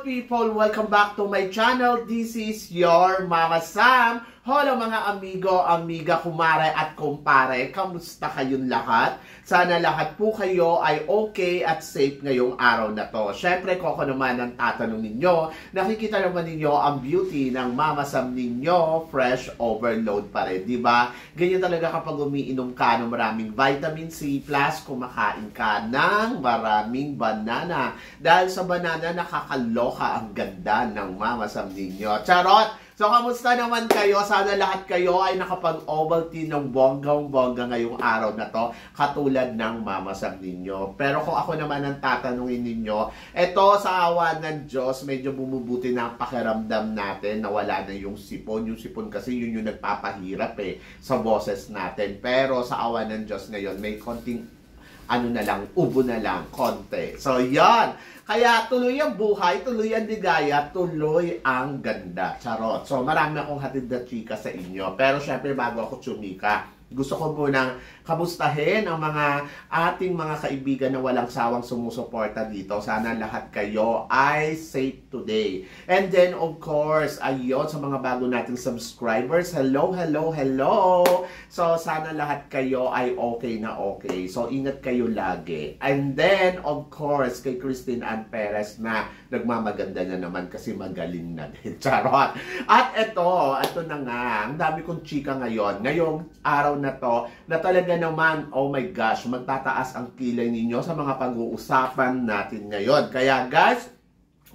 people! Welcome back to my channel. This is your Mama Sam. Hello mga amigo, amiga, kumare at kumpare. Kamusta kayong lahat? Sana lahat po kayo ay okay at safe ngayong araw na to. Syempre, koko naman ang tatanungin nyo. Nakikita naman ninyo ang beauty ng Mama Sam ninyo. Fresh overload pa rin, di ba? Ganyan talaga kapag umiinom ka ng maraming vitamin C plus kumakain ka ng maraming banana. Dahil sa banana, nakakaloka ang ganda ng Mama Sam ninyo. Charot! So, kamusta naman kayo? Sana lahat kayo ay nakapag-Ovaltine ng bonggang-bongga ngayong araw na to, katulad ng Mama Sam ninyo. Pero kung ako naman ang tatanungin ninyo, eto sa awa ng Diyos, medyo bumubuti na ang pakiramdam natin na wala na yung sipon. Yung sipon kasi yun yung nagpapahirap sa boses natin. Pero sa awa ng Diyos ngayon, may konting ubo na lang, konti. So, yan. Kaya tuloy ang buhay, tuloy ang ligaya, tuloy ang ganda. Charot. So, marami akong hatid na chika sa inyo. Pero, syempre, bago ako chumika, gusto ko munang kamustahin ang mga ating mga kaibigan na walang sawang sumusuporta dito. Sana lahat kayo ay safe today. And then, of course, ayun, sa mga bago nating subscribers, hello, hello, hello! So, sana lahat kayo ay okay na okay. So, ingat kayo lagi. And then, of course, kay Christine Ann Perez na nagmamaganda na naman kasi magaling na din. Charot! At ito na nga, ang dami kong chika ngayon. Ngayong araw na to, na talaga naman, oh my gosh, magtataas ang kilay ninyo sa mga pag-uusapan natin ngayon. Kaya guys,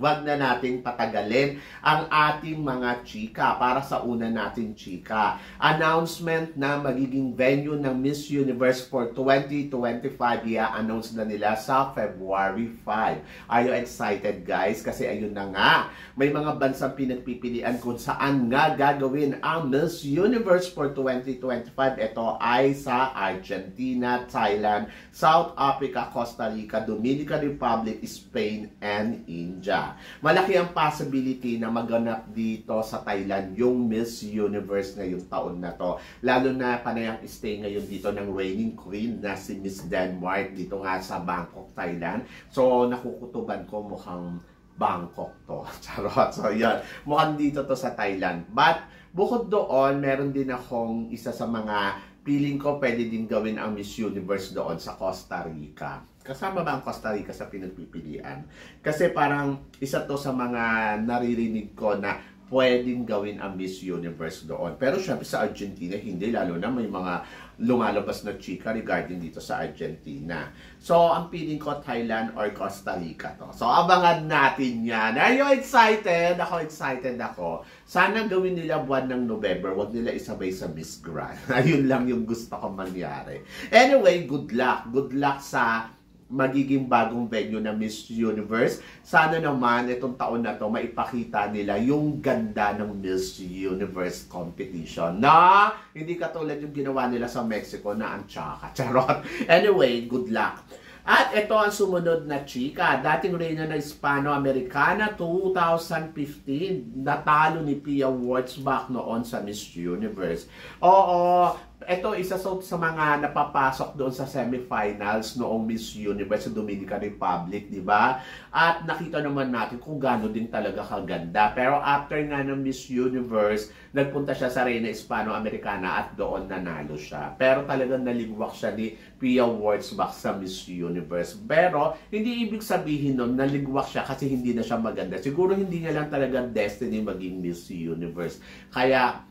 wag na nating patagalin ang ating mga chika para sa una nating chika. Announcement na magiging venue ng Miss Universe for 2025. I-announce na nila sa February 5. Are you excited guys? Kasi ayun na nga, may mga bansang pinagpipilian kung saan nga gagawin ang Miss Universe for 2025. Ito ay sa Argentina, Thailand, South Africa, Costa Rica, Dominican Republic, Spain, and India. Malaki ang possibility na maganap dito sa Thailand yung Miss Universe ngayong taon na to. Lalo na panay ang stay ngayon dito ng reigning queen na si Miss Denmark dito nga sa Bangkok, Thailand. So, nakukutuban ko mukhang Bangkok to. Charot. So, yan. Mukhang dito to sa Thailand. But, bukod doon, meron din akong isa sa mga feeling ko pwede din gawin ang Miss Universe doon sa Costa Rica. Kasama ba ang Costa Rica sa pinagpipilian? Kasi parang isa to sa mga naririnig ko na pwedeng gawin ang Miss Universe doon. Pero syempre sa Argentina, hindi. Lalo na may mga lumalabas na chika regarding dito sa Argentina. So, ang feeling ko, Thailand or Costa Rica to. So, abangan natin yan. Are you excited? Ako excited ako. Sana gawin nila buwan ng November. Huwag nila isabay sa Miss Grand. Ayun lang yung gusto ko mangyari. Anyway, good luck. Good luck sa magiging bagong venue na Miss Universe. Sana naman itong taon na to maipakita nila yung ganda ng Miss Universe competition na hindi katulad yung ginawa nila sa Mexico na ang tsaka. Charot. Anyway, good luck. At ito ang sumunod na chika. Dating reyna na Hispano-Americana 2015. Natalo ni Pia Wurtzbach noon sa Miss Universe. Oo, ito isa sa mga napapasok doon sa semifinals noong Miss Universe sa Dominican Republic, di ba? At nakita naman natin kung gaano din talaga kaganda. Pero after nga ng Miss Universe, nagpunta siya sa Reyna Hispano-Americana at doon nanalo siya. Pero talagang naligwak siya ni Pia Wurtzbach sa Miss Universe. Pero hindi ibig sabihin nun naligwak siya kasi hindi na siya maganda. Siguro hindi niya lang talaga destiny maging Miss Universe. Kaya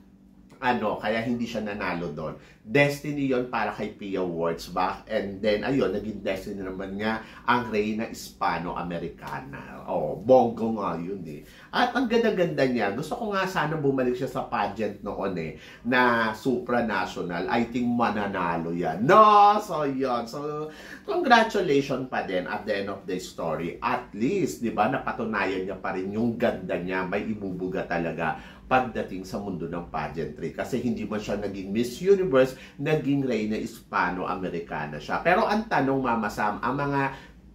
hindi siya nanalo doon. Destiny yon para kay Pia Wurtzbach. And then, ayun, naging destiny naman nga ang Reyna Hispano-Americana. Oh, bongo nga yun At ang ganda-ganda niya. Gusto ko nga sana bumalik siya sa pageant noon na supranational. I think mananalo yan. No! So, yun. So, congratulations pa din at the end of the story. At least, di ba, napatunayan niya pa rin yung ganda niya. May ibubuga talaga pagdating sa mundo ng pageantry. Kasi hindi man siya naging Miss Universe, naging Reyna Hispano-Americana siya. Pero ang tanong, Mama Sam, ang mga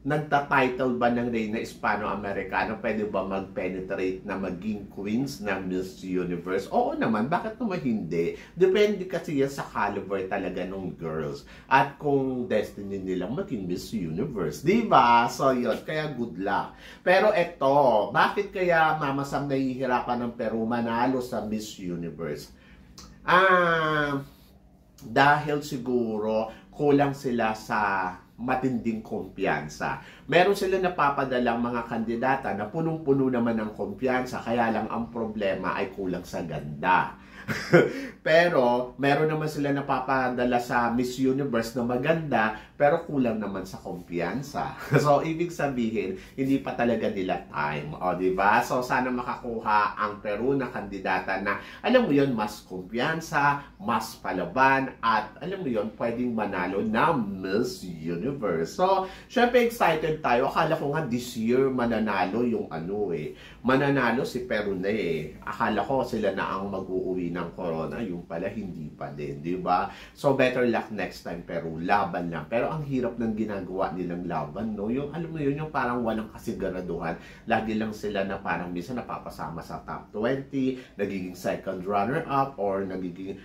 nagta-title ba ng Reyna Hispano-Americana, pwede ba mag-penetrate na maging queens ng Miss Universe? Oo naman, bakit naman hindi? Depende kasi yan sa caliber talaga ng girls at kung destiny nilang maging Miss Universe. Diba? So yun, kaya good luck. Pero eto, bakit kaya Mama Sam nahihirapan ng Peru manalo sa Miss Universe? Dahil siguro kulang sila sa matinding kumpiyansa. Meron sila napapadalang mga kandidata na punong-puno naman ng kumpiyansa, kaya lang ang problema ay kulang sa ganda. Pero meron naman sila napapadala sa Miss Universe na maganda, pero kulang naman sa kumpiyansa. So ibig sabihin, hindi pa talaga nila time, o di ba? So sana makakuha ang Peru na kandidata na alam mo yon, mas kumpiyansa, mas palaban, at alam mo yon, pwedeng manalo na Miss Universe. So syempre excited tayo. Akala ko nga this year mananalo yung mananalo si Peru na Akala ko sila na ang mag-uuwi ng corona, yung pala hindi pa din, di ba? So better luck next time, Peru, laban lang. Pero ang hirap ng ginagawa nilang laban, no? Yung alam mo yun, yung parang walang kasiguraduhan. Lagi lang sila na parang minsan napapasama sa top 20, nagiging second runner up, or nagiging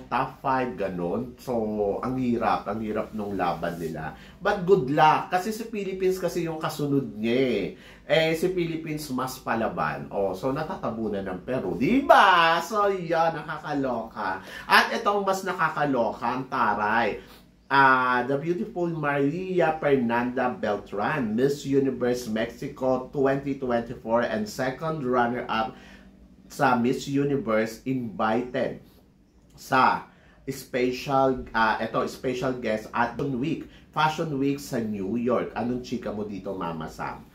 top 5, ganon. So, ang hirap nung laban nila. But good luck, kasi si Philippines kasi yung kasunod niya si Philippines mas palaban. So natatabunan ng Peru, diba? So, yan, nakakaloka. At itong mas nakakaloka, ang taray. The beautiful Maria Fernanda Beltran, Miss Universe Mexico 2024 and second runner-up sa Miss Universe, invited sa special guest at Fashion Week sa New York. Anong chika mo dito, Mama Sam?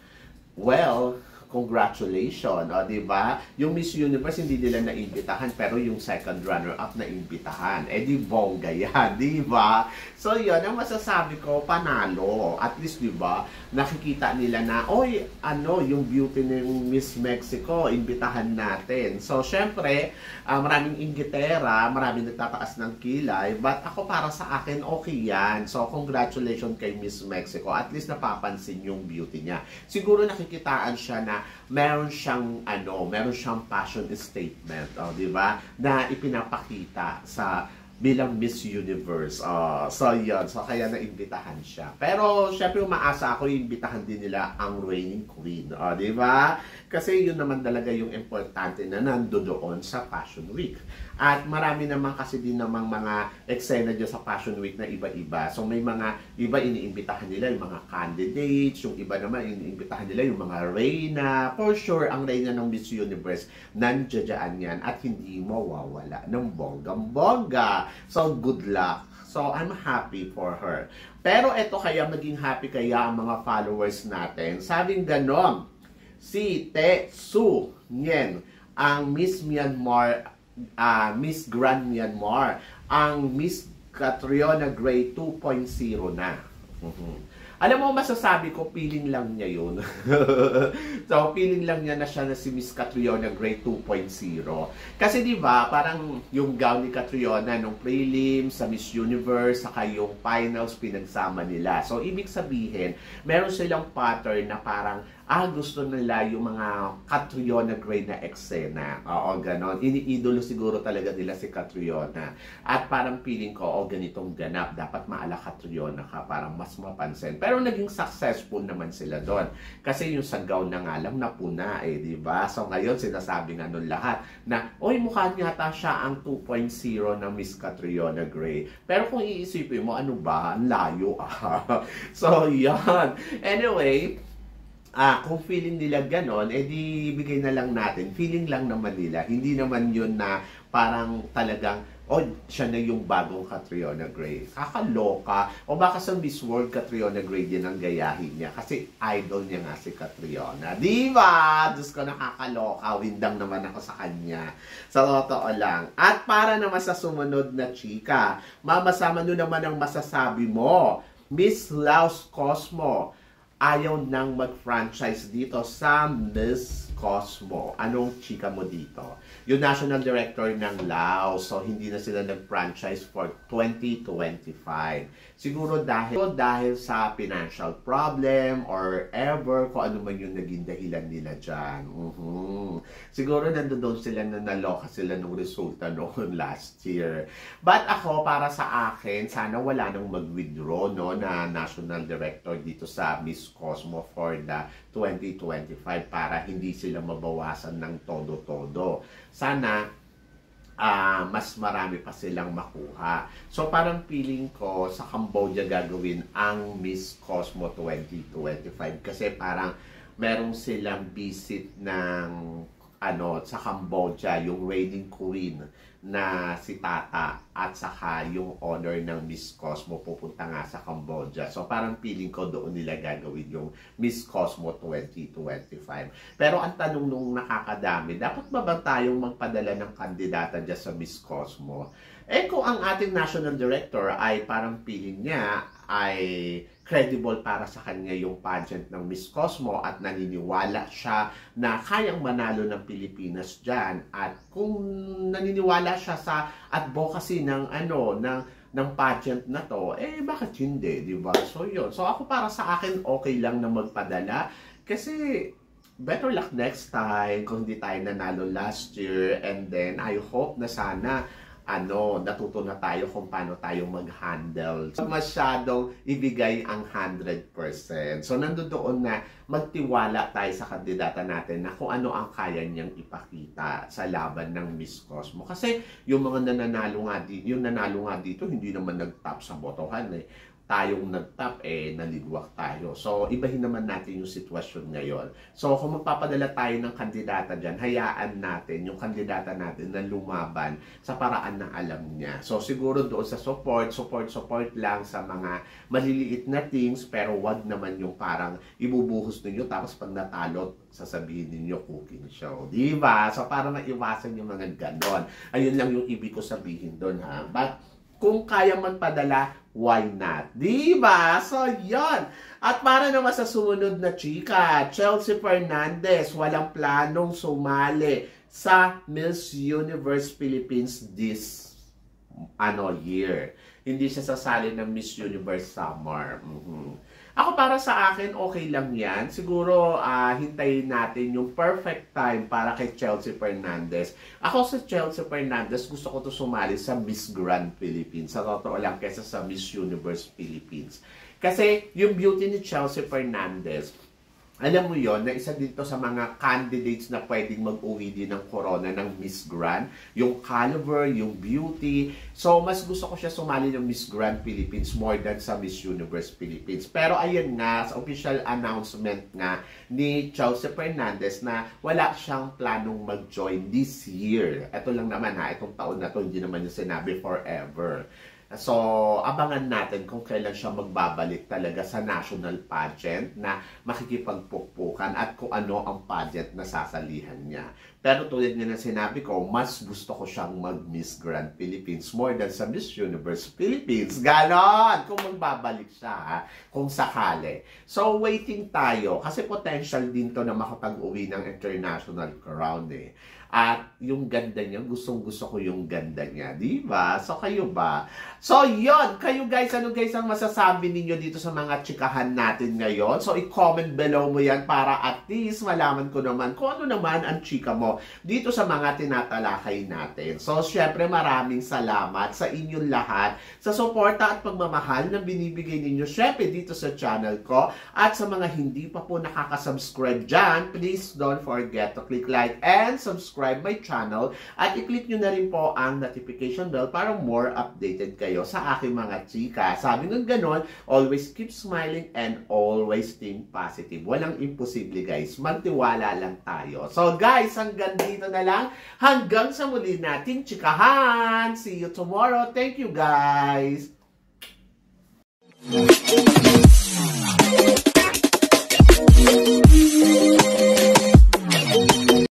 Well, congratulations, di ba? Yung Miss Universe hindi nila naimbitahan, pero yung second runner-up na imbitahan. Di bongga yan, di ba? So yun, ang masasabi ko, panalo. At least, di ba, nakikita nila na, yung beauty ng Miss Mexico, imbitahan natin. So, syempre, maraming inggitera, maraming nagtataas ng kilay, but ako para sa akin, okay yan. So, congratulations kay Miss Mexico. At least napapansin yung beauty niya. Siguro nakikitaan siya na meron siyang passion statement, di ba? Na ipinapakita sa bilang Miss Universe. So yun, so kaya naimbitahan siya. Pero syempre umaasa ako, iimbitahan din nila ang reigning queen, di ba? Kasi yun naman talaga yung importante na nandoon sa Fashion Week. At marami naman kasi din namang mga eksena dyan sa Fashion Week na iba-iba. So may mga iba iniimbitahan nila yung mga candidates, yung iba naman iniimbitahan nila yung mga reyna. For sure, ang reyna ng Miss Universe, nandiyan yan at hindi mawawala ng bonggang-bongga. So good luck. So I'm happy for her. Pero ito kaya maging happy kaya ang mga followers natin. Sabing ganon, si Te Su Nyen, ang Miss Myanmar, Miss Grand Myanmar, ang Miss Catriona Gray 2.0 na. Alam mo, masasabi ko, feeling lang niya yun. So, feeling lang niya na siya na si Miss Catriona Gray 2.0. Kasi di ba parang yung gown ni Catriona nung prelims, sa Miss Universe, saka yung finals, pinagsama nila. So, ibig sabihin, meron silang pattern na parang, gusto nila yung mga Catriona Gray na eksena. Oo, ganon. Iniidolo siguro talaga nila si Catriona. At parang feeling ko, ganitong ganap. Dapat maala Catriona ka, parang mas mapansin. Pero naging successful naman sila doon. Kasi yung sa gown na nga lang napuna di ba? So ngayon, sinasabi nga nun lahat na, mukha yata siya ang 2.0 ng Miss Catriona Gray. Pero kung iisipin mo, ano ba? Ang layo So, yan. Anyway, kung feeling nila ganon, di bigay na lang natin. Feeling lang naman nila. Hindi naman yun na parang talagang, siya na yung bagong Catriona Gray. Kakaloka. O baka sa Miss World, Catriona Gray din ang gayahin niya. Kasi idol niya nga si Catriona. Di ba? Diyos ko, nakakaloka. Windang naman ako sa kanya. Sa totoo lang. At para naman sa sumunod na chika, Mama Sam, ano naman ang masasabi mo? Miss Laos Cosmo, ayaw nang mag-franchise dito sa Miss Cosmo. Anong chika mo dito? Yung national director ng Laos, so hindi na sila nag-franchise for 2025. Siguro dahil sa financial problem or ever, kung ano man yung naging dahilan nila dyan. Siguro nandoon sila na naloka sila ng resulta noon last year. But ako, para sa akin, sana wala nang mag-withdraw no, na national director dito sa Miss Cosmo for the 2025 para hindi sila mabawasan ng todo-todo. Sana mas marami pa silang makuha. So parang feeling ko sa Cambodia gagawin ang Miss Cosmo 2025 kasi parang merong silang visit ng sa Cambodia, yung reigning queen na si Tata at saka yung honor ng Miss Cosmo pupunta nga sa Cambodia. So parang feeling ko doon nila gagawin yung Miss Cosmo 2025. Pero ang tanong nung nakakadami, dapat ba ba tayong magpadala ng kandidata dyan sa Miss Cosmo? Eh kung ang ating national director ay parang feeling niya ay credible para sa kanya yung pageant ng Miss Cosmo at naniniwala siya na kayang manalo ng Pilipinas dyan, at kung naniniwala siya sa advocacy ng ng pageant na to, eh bakit hindi, di ba? So yun. So ako, para sa akin, okay lang na magpadala kasi better luck next time kung hindi tayo nanalo last year, and then I hope na sana natuto na tayo kung paano tayo mag-handle. So, masyadong ibigay ang 100%. So, nandoon na magtiwala tayo sa kandidata natin na kung ano ang kaya niyang ipakita sa laban ng Miss Cosmo. Kasi yung mga nanalo nga dito, hindi naman nag-top sa botohan eh. Tayong nag-top, naligwak tayo. So, ibahin naman natin yung sitwasyon ngayon. So, kung magpapadala tayo ng kandidata dyan, hayaan natin yung kandidata natin na lumaban sa paraan na alam niya. So, siguro doon sa support lang sa mga maliliit na things, pero wag naman yung parang ibubuhos ninyo, tapos pag natalo, sasabihin ninyo cooking show. Diba? So, para maiwasan yung mga ganon. Ayun lang yung ibig ko sabihin doon, ha? But, kung kaya man padala, why not? Diba? So, yon. At para naman sa sumunod na chika, Chelsea Fernandez walang planong sumali sa Miss Universe Philippines this year. Hindi siya sasali ng Miss Universe Summer. Ako, para sa akin, okay lang yan. Siguro, hintayin natin yung perfect time para kay Chelsea Fernandez. Ako sa Chelsea Fernandez, gusto ko to sumali sa Miss Grand Philippines. Sa totoo lang, kaysa sa Miss Universe Philippines. Kasi yung beauty ni Chelsea Fernandez, alam mo yon, na isa dito sa mga candidates na pwedeng mag-uwi din ng corona ng Miss Grand. Yung caliber, yung beauty. So, mas gusto ko siya sumali ng Miss Grand Philippines more than sa Miss Universe Philippines. Pero ayun nga, sa official announcement nga ni Chelsea Fernandez na wala siyang planong mag-join this year. Ito lang naman itong taon na to, hindi naman yung sinabi forever. So, abangan natin kung kailan siya magbabalik talaga sa national pageant na makikipagpukpukan at kung ano ang pageant na sasalihan niya. Pero tulad nga na sinabi ko, mas gusto ko siyang mag-Miss Grand Philippines more than sa Miss Universe Philippines. Ganon! Kung magbabalik siya, kung sakali. So, waiting tayo. Kasi potential din to na makapag-uwi ng international crown eh. At yung ganda niya, gustong-gusto ko yung ganda niya. Diba? So, kayo ba? So, yon. Kayo guys, ano guys ang masasabi ninyo dito sa mga chikahan natin ngayon? So, i-comment below mo yan para at least malaman ko naman kung ano naman ang chika mo dito sa mga tinatalakay natin. So, syempre maraming salamat sa inyong lahat sa suporta at pagmamahal na binibigay ninyo syempre dito sa channel ko. At sa mga hindi pa po nakaka-subscribe dyan, please don't forget to click like and subscribe my channel at i-click nyo na rin po ang notification bell para more updated kayo sa aking mga chika. Sabi ng ganon, always keep smiling and always think positive. Walang imposible guys, magtiwala lang tayo. So guys, hanggang dito na lang. Hanggang sa muli nating chikahan. See you tomorrow. Thank you guys.